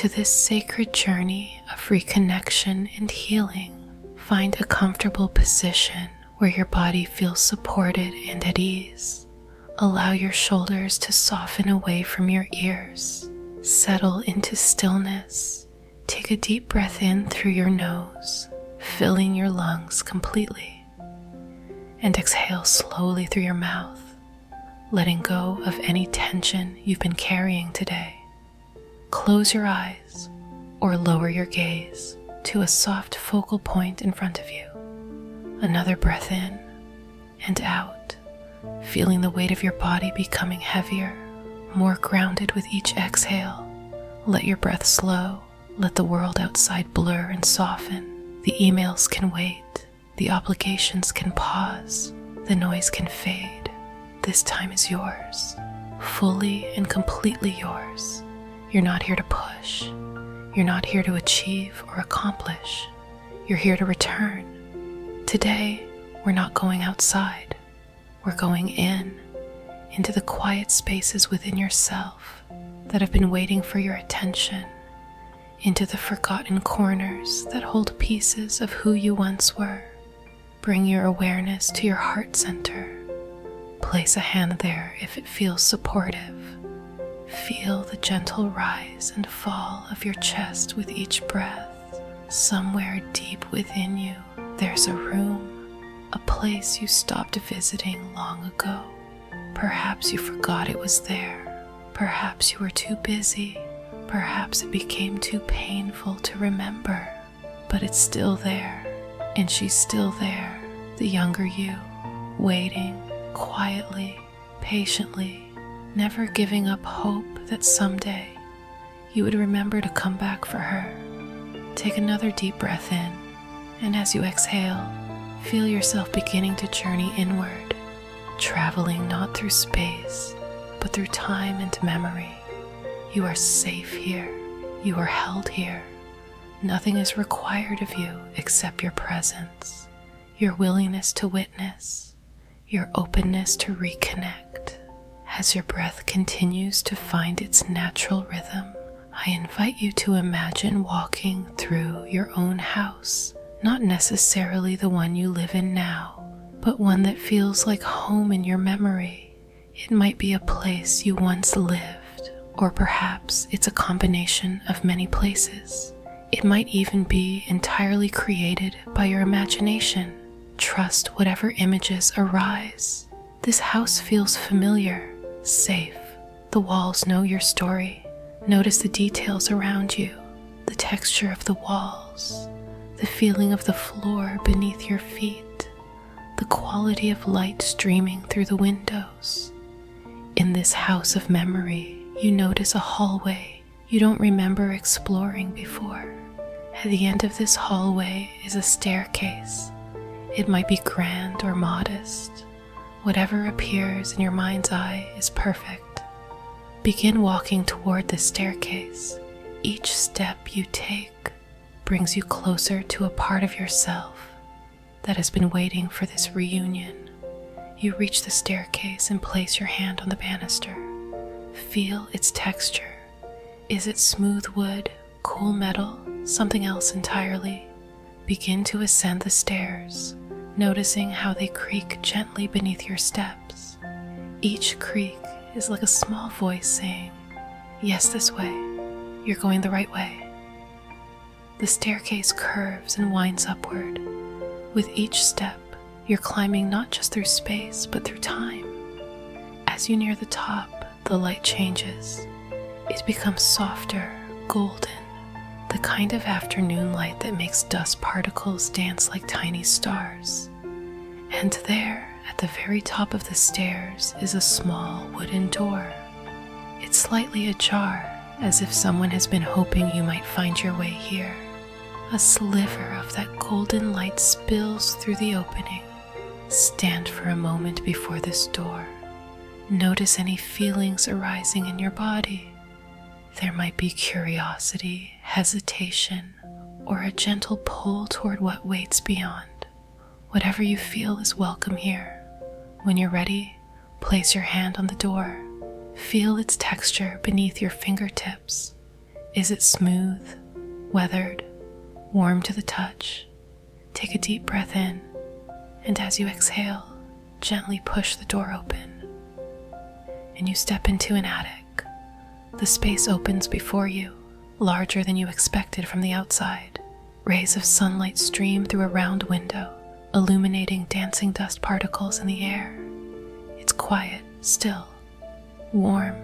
to this sacred journey of reconnection and healing, find a comfortable position where your body feels supported and at ease. Allow your shoulders to soften away from your ears. Settle into stillness. Take a deep breath in through your nose, filling your lungs completely. And exhale slowly through your mouth, letting go of any tension you've been carrying today. Close your eyes or lower your gaze to a soft focal point in front of you. Another breath in and out, feeling the weight of your body becoming heavier, more grounded with each exhale. Let your breath slow. Let the world outside blur and soften. The emails can wait. The obligations can pause. The noise can fade. This time is yours, fully and completely yours. You're not here to push. You're not here to achieve or accomplish. You're here to return. Today, we're not going outside. We're going into the quiet spaces within yourself that have been waiting for your attention, into the forgotten corners that hold pieces of who you once were. Bring your awareness to your heart center. Place a hand there if it feels supportive. Feel the gentle rise and fall of your chest with each breath. Somewhere deep within you, there's a room, a place you stopped visiting long ago. Perhaps you forgot it was there. Perhaps you were too busy. Perhaps it became too painful to remember. But it's still there, and she's still there, the younger you, waiting quietly, patiently, never giving up hope that someday you would remember to come back for her. Take another deep breath in, and as you exhale, feel yourself beginning to journey inward, traveling not through space, but through time and memory. You are safe here. You are held here. Nothing is required of you except your presence, your willingness to witness, your openness to reconnect. As your breath continues to find its natural rhythm, I invite you to imagine walking through your own house, not necessarily the one you live in now, but one that feels like home in your memory. It might be a place you once lived, or perhaps it's a combination of many places. It might even be entirely created by your imagination. Trust whatever images arise. This house feels familiar, safe. The walls know your story. Notice the details around you, the texture of the walls, the feeling of the floor beneath your feet, the quality of light streaming through the windows. In this house of memory, you notice a hallway you don't remember exploring before. At the end of this hallway is a staircase. It might be grand or modest. Whatever appears in your mind's eye is perfect. Begin walking toward the staircase. Each step you take brings you closer to a part of yourself that has been waiting for this reunion. You reach the staircase and place your hand on the banister. Feel its texture. Is it smooth wood, cool metal, something else entirely? Begin to ascend the stairs, noticing how they creak gently beneath your steps. Each creak is like a small voice saying, "Yes, this way. You're going the right way." The staircase curves and winds upward. With each step, you're climbing not just through space, but through time. As you near the top, the light changes. It becomes softer, golden, the kind of afternoon light that makes dust particles dance like tiny stars. And there, at the very top of the stairs, is a small wooden door. It's slightly ajar, as if someone has been hoping you might find your way here. A sliver of that golden light spills through the opening. Stand for a moment before this door. Notice any feelings arising in your body. There might be curiosity, hesitation, or a gentle pull toward what waits beyond. Whatever you feel is welcome here. When you're ready, place your hand on the door. Feel its texture beneath your fingertips. Is it smooth, weathered, warm to the touch? Take a deep breath in, and as you exhale, gently push the door open. And you step into an attic. The space opens before you, larger than you expected from the outside. Rays of sunlight stream through a round window, illuminating dancing dust particles in the air. It's quiet, still, warm,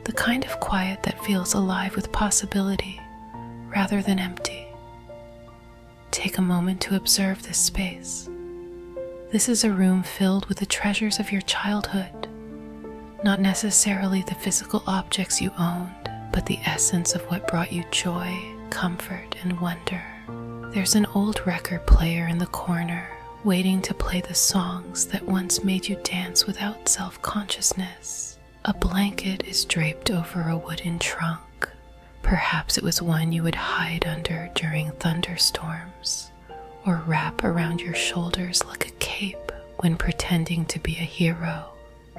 the kind of quiet that feels alive with possibility rather than empty. Take a moment to observe this space. This is a room filled with the treasures of your childhood, not necessarily the physical objects you owned, but the essence of what brought you joy, comfort, and wonder. There's an old record player in the corner, waiting to play the songs that once made you dance without self-consciousness. A blanket is draped over a wooden trunk. Perhaps it was one you would hide under during thunderstorms, or wrap around your shoulders like a cape when pretending to be a hero.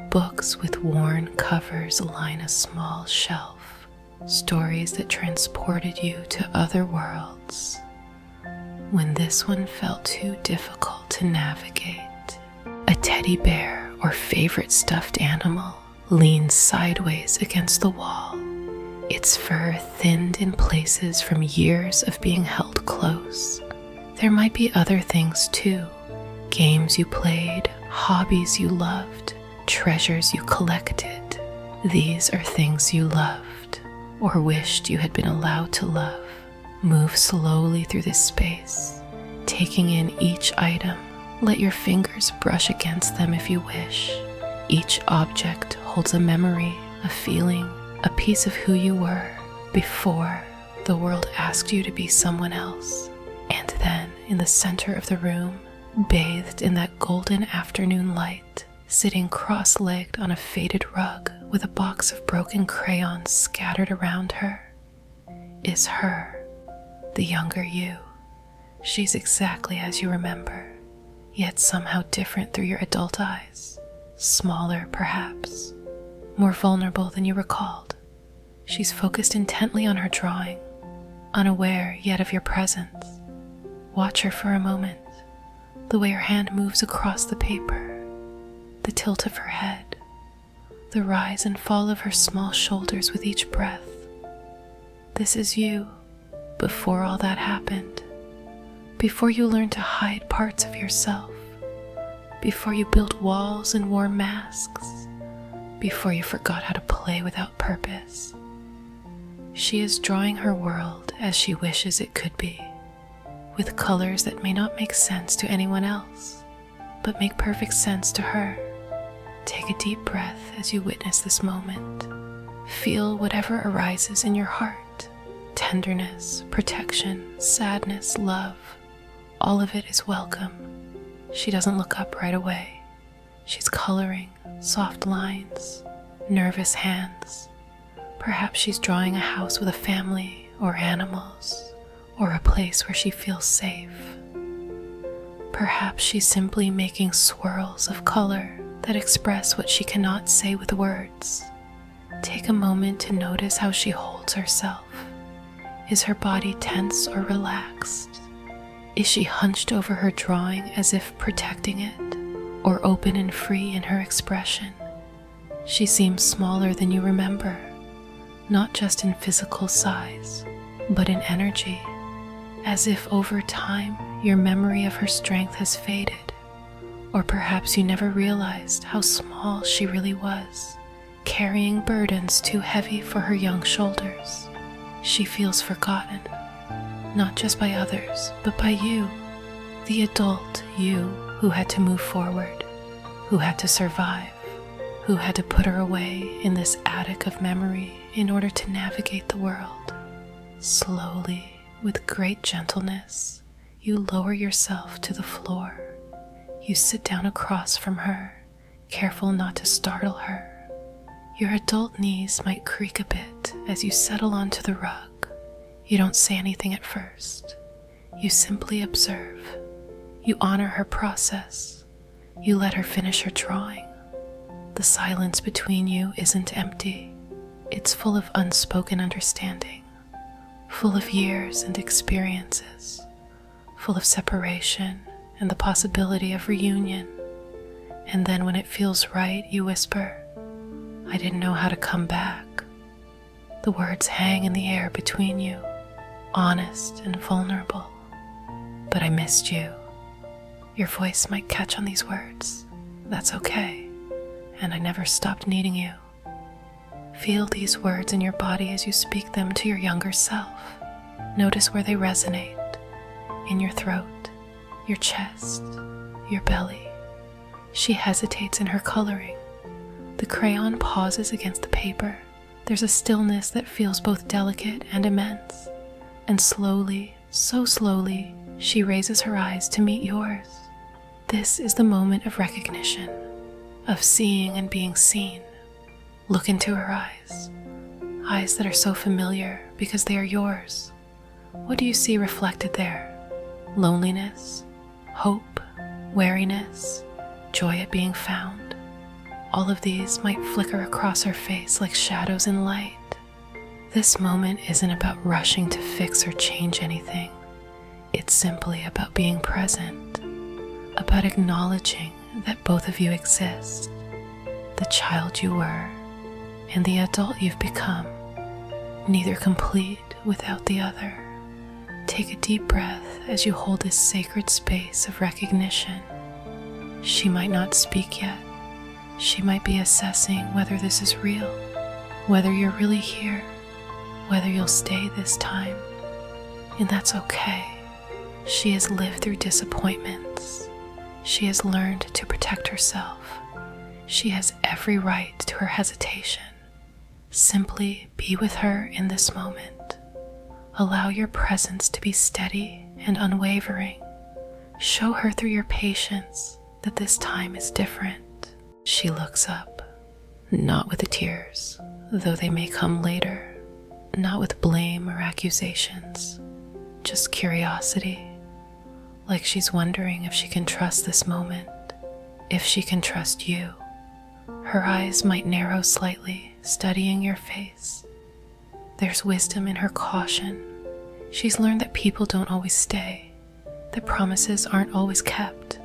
Books with worn covers line a small shelf, stories that transported you to other worlds. When this one felt too difficult to navigate, a teddy bear or favorite stuffed animal leans sideways against the wall, its fur thinned in places from years of being held close. There might be other things too, games you played, hobbies you loved, treasures you collected. These are things you loved, or wished you had been allowed to love. Move slowly through this space, taking in each item. Let your fingers brush against them if you wish. Each object holds a memory, a feeling, a piece of who you were before the world asked you to be someone else. And then, in the center of the room, bathed in that golden afternoon light, sitting cross-legged on a faded rug with a box of broken crayons scattered around her, is her. The younger you. She's exactly as you remember, yet somehow different through your adult eyes. Smaller, perhaps. More vulnerable than you recalled. She's focused intently on her drawing, unaware yet of your presence. Watch her for a moment, the way her hand moves across the paper, the tilt of her head, the rise and fall of her small shoulders with each breath. This is you. Before all that happened, before you learned to hide parts of yourself, before you built walls and wore masks, before you forgot how to play without purpose. She is drawing her world as she wishes it could be, with colors that may not make sense to anyone else, but make perfect sense to her. Take a deep breath as you witness this moment. Feel whatever arises in your heart. Tenderness, protection, sadness, love, all of it is welcome. She doesn't look up right away. She's coloring, soft lines, nervous hands. Perhaps she's drawing a house with a family or animals, or a place where she feels safe. Perhaps she's simply making swirls of color that express what she cannot say with words. Take a moment to notice how she holds herself. Is her body tense or relaxed? Is she hunched over her drawing as if protecting it, or open and free in her expression? She seems smaller than you remember, not just in physical size, but in energy, as if over time your memory of her strength has faded, or perhaps you never realized how small she really was, carrying burdens too heavy for her young shoulders. She feels forgotten, not just by others, but by you, the adult you who had to move forward, who had to survive, who had to put her away in this attic of memory in order to navigate the world. Slowly, with great gentleness, you lower yourself to the floor. You sit down across from her, careful not to startle her. Your adult knees might creak a bit as you settle onto the rug. You don't say anything at first. You simply observe. You honor her process. You let her finish her drawing. The silence between you isn't empty. It's full of unspoken understanding. full of years and experiences, full of separation and the possibility of reunion. And then when it feels right, you whisper, "I didn't know how to come back." The words hang in the air between you, honest and vulnerable. "But I missed you." Your voice might catch on these words. That's okay. And I never stopped needing you. Feel these words in your body as you speak them to your younger self. Notice where they resonate. In your throat, your chest, your belly. She hesitates in her coloring. The crayon pauses against the paper. There's a stillness that feels both delicate and immense. And slowly, so slowly, she raises her eyes to meet yours. This is the moment of recognition, of seeing and being seen. Look into her eyes, eyes that are so familiar because they are yours. What do you see reflected there? Loneliness, hope, wariness, joy at being found. All of these might flicker across her face like shadows in light. This moment isn't about rushing to fix or change anything. It's simply about being present, about acknowledging that both of you exist, the child you were and the adult you've become, neither complete without the other. Take a deep breath as you hold this sacred space of recognition. She might not speak yet. She might be assessing whether this is real, whether you're really here, whether you'll stay this time. And that's okay. She has lived through disappointments. She has learned to protect herself. She has every right to her hesitation. Simply be with her in this moment. Allow your presence to be steady and unwavering. Show her through your patience that this time is different. She looks up, not with the tears, though they may come later, not with blame or accusations, just curiosity, like she's wondering if she can trust this moment, if she can trust you. Her eyes might narrow slightly, studying your face. There's wisdom in her caution. She's learned that people don't always stay, that promises aren't always kept,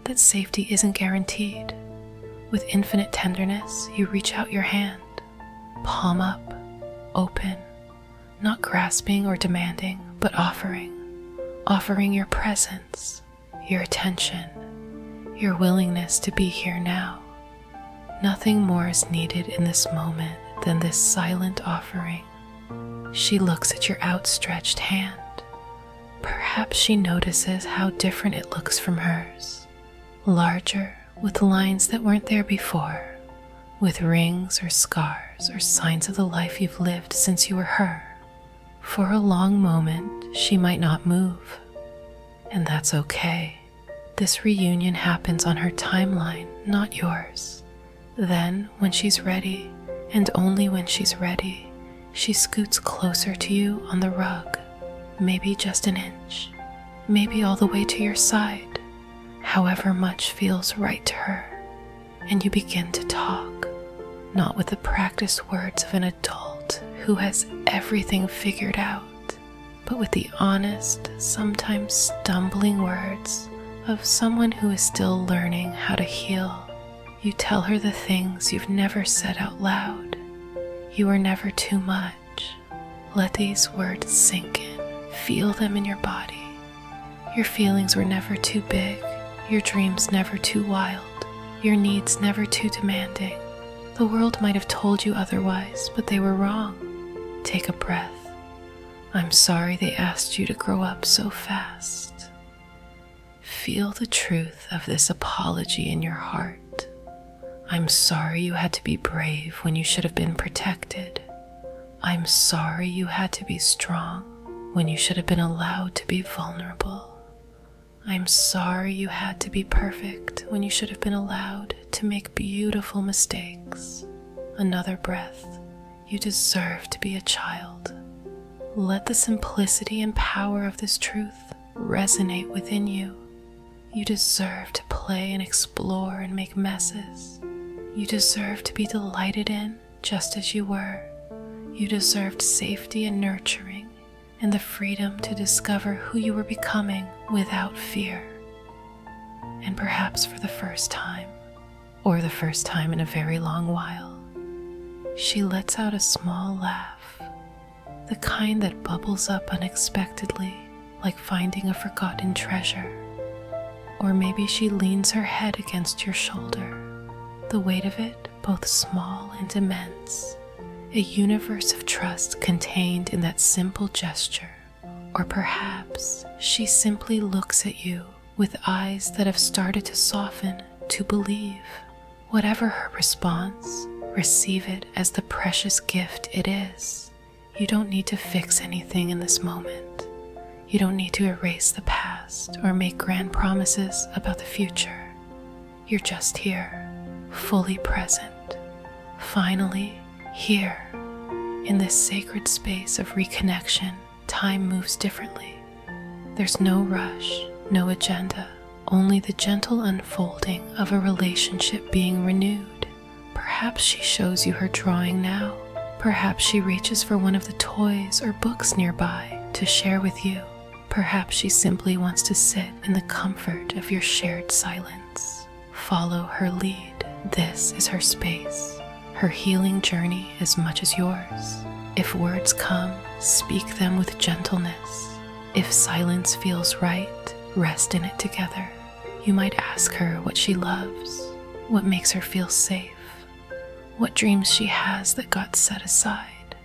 that safety isn't guaranteed. With infinite tenderness, you reach out your hand, palm up, open, not grasping or demanding, but offering your presence, your attention, your willingness to be here now. Nothing more is needed in this moment than this silent offering. She looks at your outstretched hand. Perhaps she notices how different it looks from hers, larger, with lines that weren't there before, with rings or scars or signs of the life you've lived since you were her. For a long moment, she might not move, and that's okay. This reunion happens on her timeline, not yours. Then, when she's ready, and only when she's ready, she scoots closer to you on the rug, maybe just an inch, maybe all the way to your side, however much feels right to her, and you begin to talk, not with the practiced words of an adult who has everything figured out, but with the honest, sometimes stumbling words of someone who is still learning how to heal. You tell her the things you've never said out loud. You are never too much. Let these words sink in. Feel them in your body. Your feelings were never too big. Your dreams never too wild. Your needs never too demanding. The world might have told you otherwise, but they were wrong. Take a breath. I'm sorry they asked you to grow up so fast. Feel the truth of this apology in your heart. I'm sorry you had to be brave when you should have been protected. I'm sorry you had to be strong when you should have been allowed to be vulnerable. I'm sorry you had to be perfect when you should have been allowed to make beautiful mistakes. Another breath. You deserve to be a child. Let the simplicity and power of this truth resonate within you. You deserve to play and explore and make messes. You deserve to be delighted in just as you were. You deserved safety and nurturing, and the freedom to discover who you were becoming without fear. And perhaps for the first time, or the first time in a very long while, she lets out a small laugh, the kind that bubbles up unexpectedly, like finding a forgotten treasure. Or maybe she leans her head against your shoulder, the weight of it both small and immense, a universe of trust contained in that simple gesture. Or perhaps she simply looks at you with eyes that have started to soften to believe. Whatever her response, receive it as the precious gift it is. You don't need to fix anything in this moment. You don't need to erase the past or make grand promises about the future. You're just here, fully present, finally here. In this sacred space of reconnection, time moves differently. There's no rush, no agenda, only the gentle unfolding of a relationship being renewed. Perhaps she shows you her drawing now. Perhaps she reaches for one of the toys or books nearby to share with you. Perhaps she simply wants to sit in the comfort of your shared silence. Follow her lead. This is her space, her healing journey as much as yours. If words come, speak them with gentleness. If silence feels right, rest in it together. You might ask her what she loves, what makes her feel safe, what dreams she has that got set aside.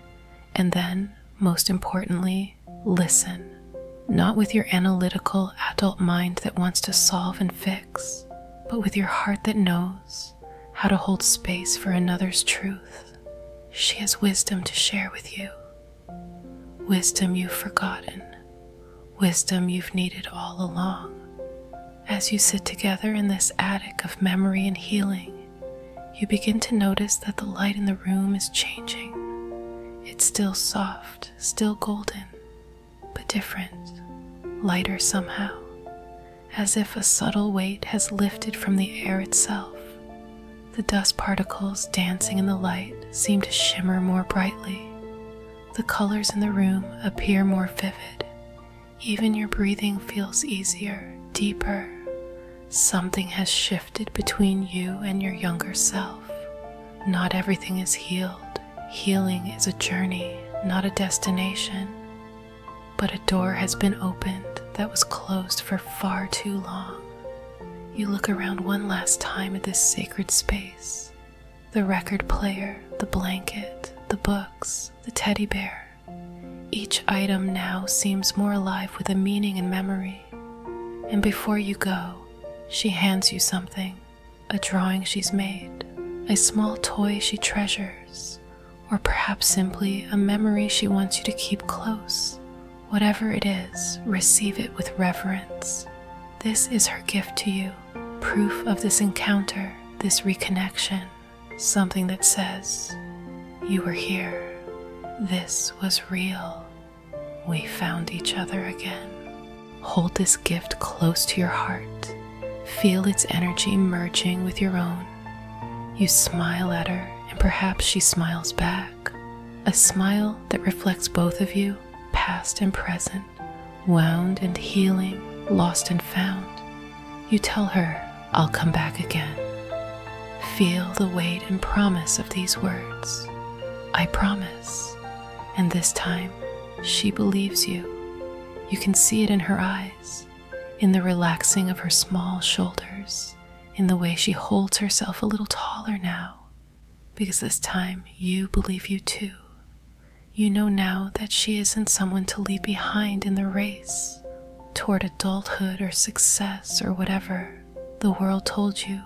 And then, most importantly, listen. Not with your analytical adult mind that wants to solve and fix, but with your heart that knows how to hold space for another's truth. She has wisdom to share with you. Wisdom you've forgotten. Wisdom you've needed all along. As you sit together in this attic of memory and healing, you begin to notice that the light in the room is changing. It's still soft, still golden, but different, lighter somehow, as if a subtle weight has lifted from the air itself. The dust particles dancing in the light seem to shimmer more brightly. The colors in the room appear more vivid. Even your breathing feels easier, deeper. Something has shifted between you and your younger self. Not everything is healed. Healing is a journey, not a destination. But a door has been opened that was closed for far too long. You look around one last time at this sacred space. The record player, the blanket, the books, the teddy bear. Each item now seems more alive with a meaning and memory. And before you go, she hands you something, a drawing she's made, a small toy she treasures, or perhaps simply a memory she wants you to keep close. Whatever it is, receive it with reverence. This is her gift to you, proof of this encounter, this reconnection, something that says, you were here, this was real, we found each other again. Hold this gift close to your heart. Feel its energy merging with your own. You smile at her, and perhaps she smiles back. A smile that reflects both of you, past and present, wound and healing, lost and found. You tell her, I'll come back again. Feel the weight and promise of these words. I promise. And this time, she believes you. You can see it in her eyes, in the relaxing of her small shoulders, in the way she holds herself a little taller now, because this time you believe you too. You know now that she isn't someone to leave behind in the race toward adulthood or success or whatever the world told you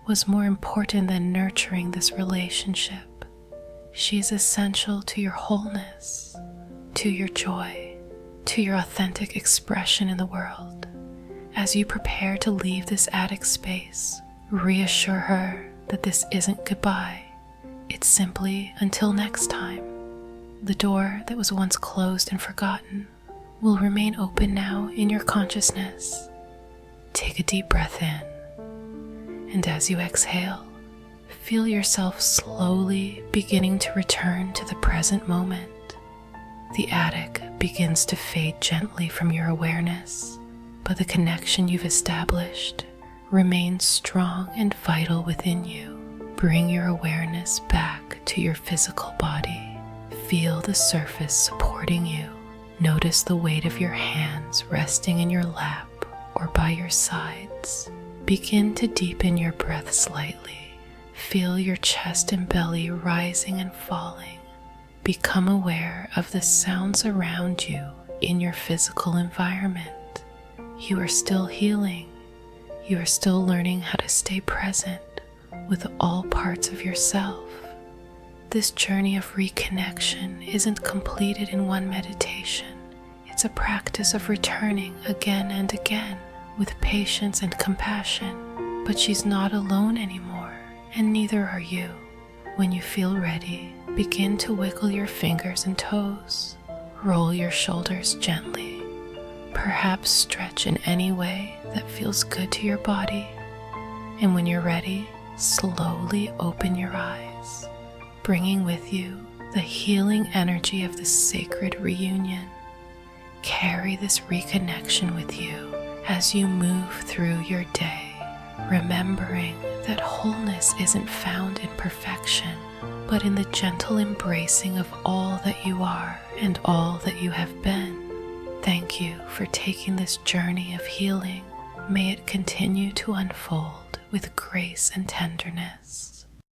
was more important than nurturing this relationship. She is essential to your wholeness, to your joy, to your authentic expression in the world. As you prepare to leave this attic space, reassure her that this isn't goodbye. It's simply until next time. The door that was once closed and forgotten will remain open now in your consciousness. Take a deep breath in, and as you exhale, feel yourself slowly beginning to return to the present moment. The attic begins to fade gently from your awareness, but the connection you've established remains strong and vital within you. Bring your awareness back to your physical body. Feel the surface supporting you. Notice the weight of your hands resting in your lap or by your sides. Begin to deepen your breath slightly. Feel your chest and belly rising and falling. Become aware of the sounds around you in your physical environment. You are still healing. You are still learning how to stay present with all parts of yourself. This journey of reconnection isn't completed in one meditation. It's a practice of returning again and again with patience and compassion. But she's not alone anymore, and neither are you. When you feel ready, begin to wiggle your fingers and toes. Roll your shoulders gently. Perhaps stretch in any way that feels good to your body. And when you're ready, slowly open your eyes, bringing with you the healing energy of the sacred reunion. Carry this reconnection with you as you move through your day, remembering that wholeness isn't found in perfection, but in the gentle embracing of all that you are and all that you have been. Thank you for taking this journey of healing. May it continue to unfold with grace and tenderness.